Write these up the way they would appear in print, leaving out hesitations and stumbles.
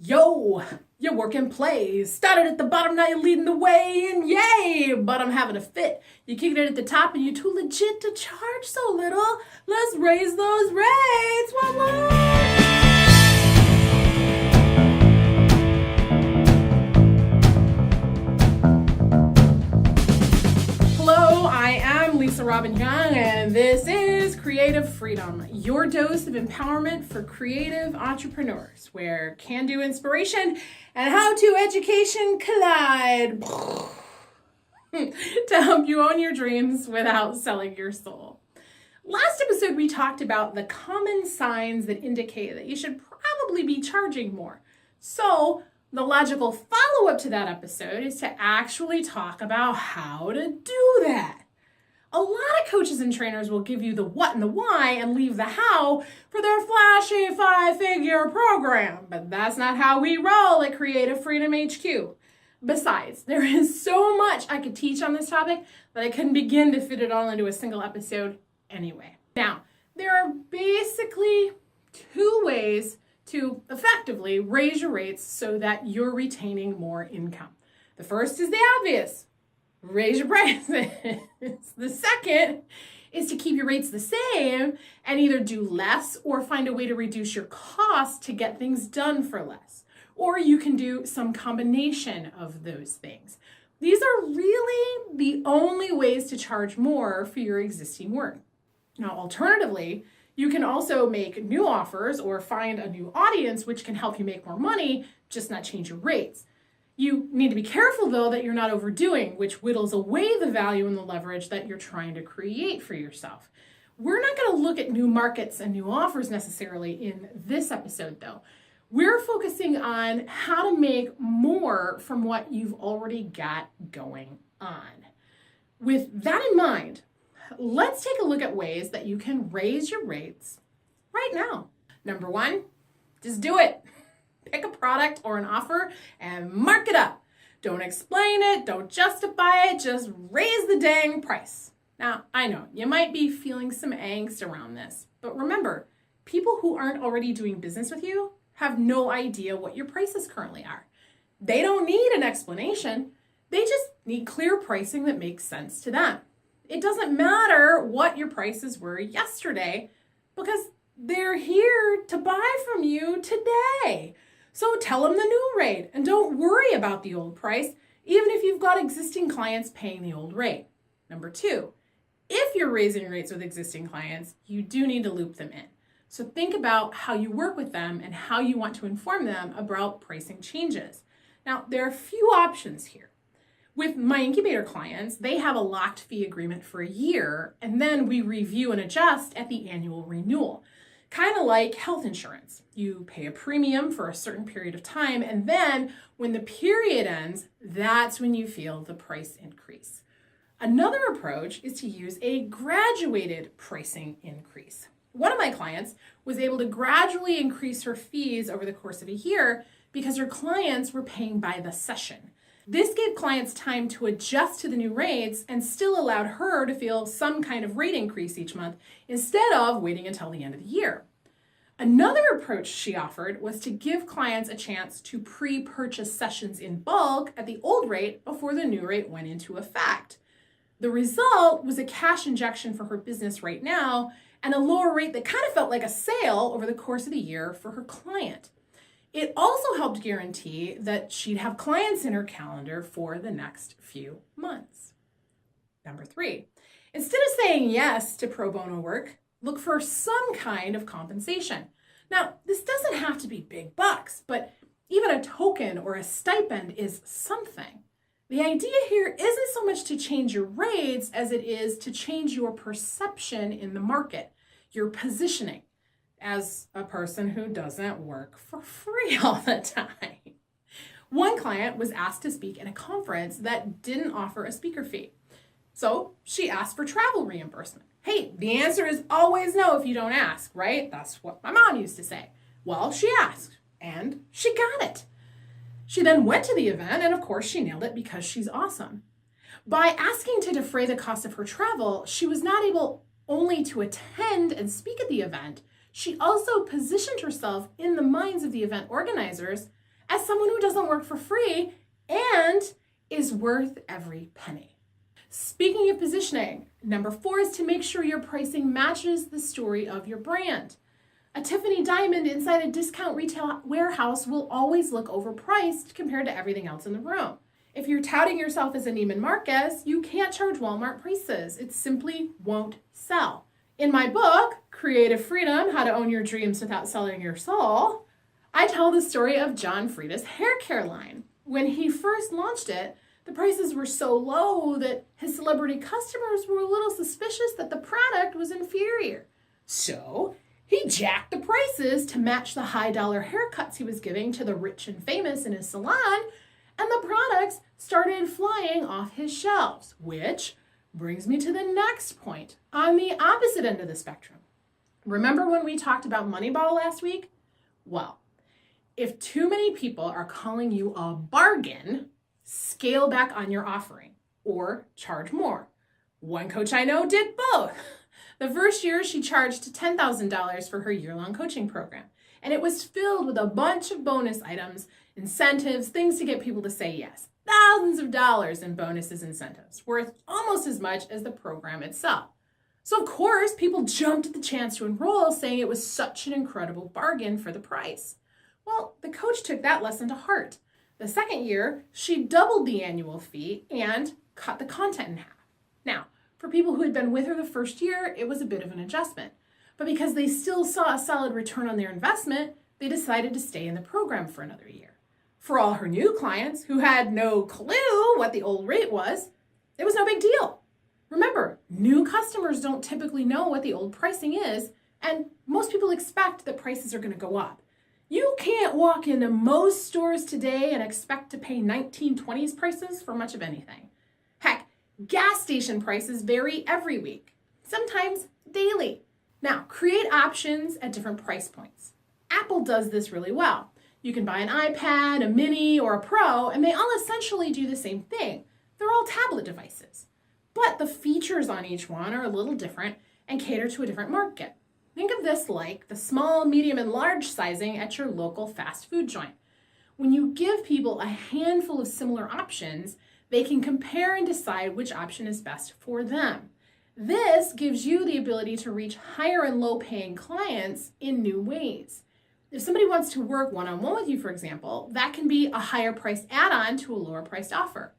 Yo, your work and play. Started at the bottom, now you're leading the way, and yay! But I'm having a fit. You kicked it at the top, and you're too legit to charge so little. Let's raise those rates. Whoa. Hello, I am Robbin, and this is Creative Freedom, your dose of empowerment for creative entrepreneurs, where can-do inspiration and how-to education collide to help you own your dreams without selling your soul. Last episode, we talked about the common signs that indicate that you should probably be charging more. So the logical follow-up to that episode is to actually talk about how to do that. A lot of coaches and trainers will give you the what and the why and leave the how for their flashy 5-figure program, but that's not how we roll at Creative Freedom HQ. Besides, there is so much I could teach on this topic that I couldn't begin to fit it all into a single episode anyway. Now, there are basically two ways to effectively raise your rates so that you're retaining more income. The first is the obvious. Raise your prices. The second is to keep your rates the same and either do less or find a way to reduce your costs to get things done for less. Or you can do some combination of those things. These are really the only ways to charge more for your existing work. Now, alternatively, you can also make new offers or find a new audience which can help you make more money, just not change your rates. You need to be careful, though, that you're not overdoing, which whittles away the value and the leverage that you're trying to create for yourself. We're not going to look at new markets and new offers necessarily in this episode, though. We're focusing on how to make more from what you've already got going on. With that in mind, let's take a look at ways that you can raise your rates right now. Number one, just do it. Pick a product or an offer and mark it up. Don't explain it, don't justify it, just raise the dang price. Now, I know you might be feeling some angst around this, but remember, people who aren't already doing business with you have no idea what your prices currently are. They don't need an explanation. They just need clear pricing that makes sense to them. It doesn't matter what your prices were yesterday because they're here to buy from you today. So tell them the new rate and don't worry about the old price, even if you've got existing clients paying the old rate. Number two, if you're raising rates with existing clients, you do need to loop them in. So think about how you work with them and how you want to inform them about pricing changes. Now, there are a few options here. With my incubator clients, they have a locked fee agreement for a year, and then we review and adjust at the annual renewal. Kind of like health insurance. You pay a premium for a certain period of time, and then when the period ends, that's when you feel the price increase. Another approach is to use a graduated pricing increase. One of my clients was able to gradually increase her fees over the course of a year because her clients were paying by the session. This gave clients time to adjust to the new rates and still allowed her to feel some kind of rate increase each month instead of waiting until the end of the year. Another approach she offered was to give clients a chance to pre-purchase sessions in bulk at the old rate before the new rate went into effect. The result was a cash injection for her business right now and a lower rate that kind of felt like a sale over the course of the year for her client. It also helped guarantee that she'd have clients in her calendar for the next few months. Number three, instead of saying yes to pro bono work, look for some kind of compensation. Now, this doesn't have to be big bucks, but even a token or a stipend is something. The idea here isn't so much to change your rates as it is to change your perception in the market, your positioning, as a person who doesn't work for free all the time. One client was asked to speak at a conference that didn't offer a speaker fee. So she asked for travel reimbursement. Hey, the answer is always no if you don't ask, right? That's what my mom used to say. Well, she asked and she got it. She then went to the event and of course she nailed it because she's awesome. By asking to defray the cost of her travel, she was not able only to attend and speak at the event, she also positioned herself in the minds of the event organizers as someone who doesn't work for free and is worth every penny. Speaking of positioning, number 4 is to make sure your pricing matches the story of your brand. A Tiffany diamond inside a discount retail warehouse will always look overpriced compared to everything else in the room. If you're touting yourself as a Neiman Marcus, you can't charge Walmart prices. It simply won't sell. In my book, Creative Freedom: How to Own Your Dreams Without Selling Your Soul, I tell the story of John Frieda's hair care line. When he first launched it, the prices were so low that his celebrity customers were a little suspicious that the product was inferior. So he jacked the prices to match the high-dollar haircuts he was giving to the rich and famous in his salon, and the products started flying off his shelves, which brings me to the next point, on the opposite end of the spectrum. Remember when we talked about Moneyball last week? Well, if too many people are calling you a bargain, scale back on your offering or charge more. One coach I know did both. The first year, she charged $10,000 for her year-long coaching program, and it was filled with a bunch of bonus items, incentives, things to get people to say yes. Thousands of dollars in bonuses and incentives, worth almost as much as the program itself. So of course, people jumped at the chance to enroll, saying it was such an incredible bargain for the price. Well, the coach took that lesson to heart. The second year, she doubled the annual fee and cut the content in half. Now, for people who had been with her the first year, it was a bit of an adjustment. But because they still saw a solid return on their investment, they decided to stay in the program for another year. For all her new clients who had no clue what the old rate was, it was no big deal. Remember, new customers don't typically know what the old pricing is, and most people expect that prices are going to go up. You can't walk into most stores today and expect to pay 1920s prices for much of anything. Heck, gas station prices vary every week, sometimes daily. Now, create options at different price points. Apple does this really well. You can buy an iPad, a mini, or a Pro, and they all essentially do the same thing. They're all tablet devices. But the features on each one are a little different and cater to a different market. Think of this like the small, medium, and large sizing at your local fast food joint. When you give people a handful of similar options, they can compare and decide which option is best for them. This gives you the ability to reach higher and low-paying clients in new ways. If somebody wants to work one-on-one with you, for example, that can be a higher priced add-on to a lower priced offer.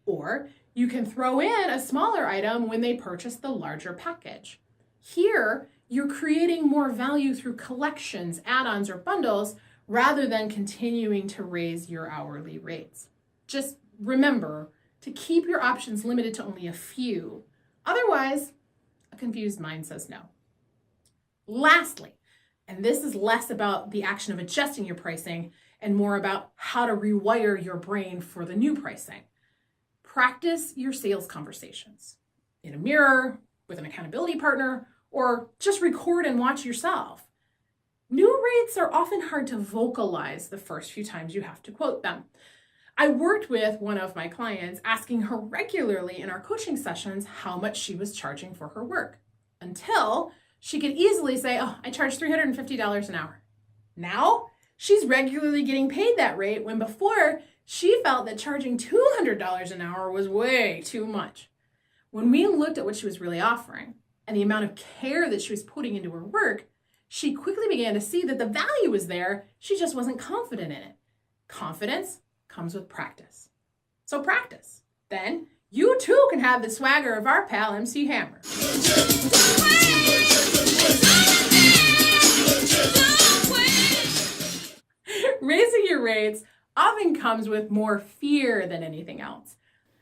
Or you can throw in a smaller item when they purchase the larger package. Here, you're creating more value through collections, add-ons, or bundles rather than continuing to raise your hourly rates. Just remember to keep your options limited to only a few. Otherwise, a confused mind says no. Lastly, and this is less about the action of adjusting your pricing and more about how to rewire your brain for the new pricing. Practice your sales conversations in a mirror, with an accountability partner, or just record and watch yourself. New rates are often hard to vocalize the first few times you have to quote them. I worked with one of my clients asking her regularly in our coaching sessions how much she was charging for her work, until she could easily say, oh, I charge $350 an hour. Now, she's regularly getting paid that rate when before she felt that charging $200 an hour was way too much. When we looked at what she was really offering and the amount of care that she was putting into her work, she quickly began to see that the value was there, she just wasn't confident in it. Confidence comes with practice. So practice. Then you too can have the swagger of our pal MC Hammer. Raising your rates often comes with more fear than anything else.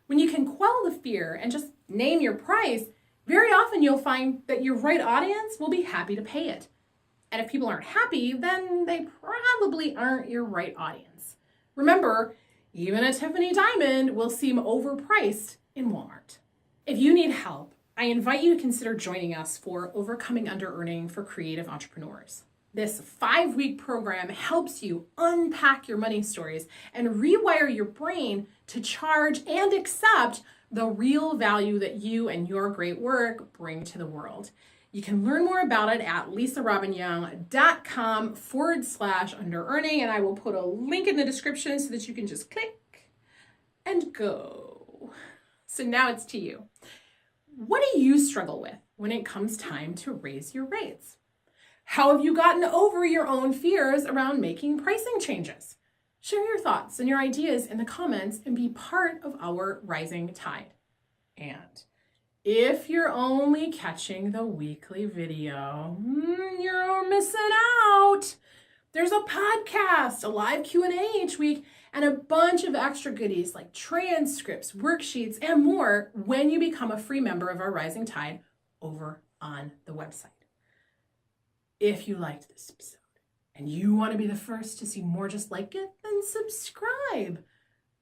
When you can quell the fear and just name your price, very often you'll find that your right audience will be happy to pay it. And if people aren't happy, then they probably aren't your right audience. Remember, even a Tiffany diamond will seem overpriced in Walmart. If you need help, I invite you to consider joining us for Overcoming Under-Earning for Creative Entrepreneurs. This 5-week program helps you unpack your money stories and rewire your brain to charge and accept the real value that you and your great work bring to the world. You can learn more about it at lisarobinyoung.com/under-earning, and I will put a link in the description so that you can just click and go. So now it's to you. What do you struggle with when it comes time to raise your rates? How have you gotten over your own fears around making pricing changes? Share your thoughts and your ideas in the comments and be part of our rising tide. And if you're only catching the weekly video, you're missing out. There's a podcast, a live Q&A each week, and a bunch of extra goodies like transcripts, worksheets, and more when you become a free member of our Rising Tide over on the website. If you liked this episode and you want to be the first to see more just like it, then subscribe.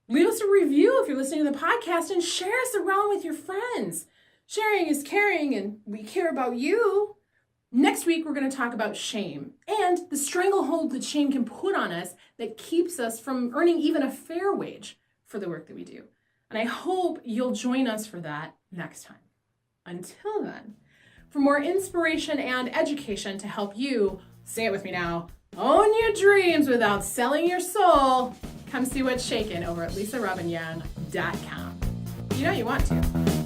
Leave us a review if you're listening to the podcast and share us around with your friends. Sharing is caring, and we care about you. Next week, we're going to talk about shame and the stranglehold that shame can put on us that keeps us from earning even a fair wage for the work that we do. And I hope you'll join us for that next time. Until then, for more inspiration and education to help you, say it with me now, own your dreams without selling your soul, come see what's shaking over at lisarobinyoung.com. You know you want to.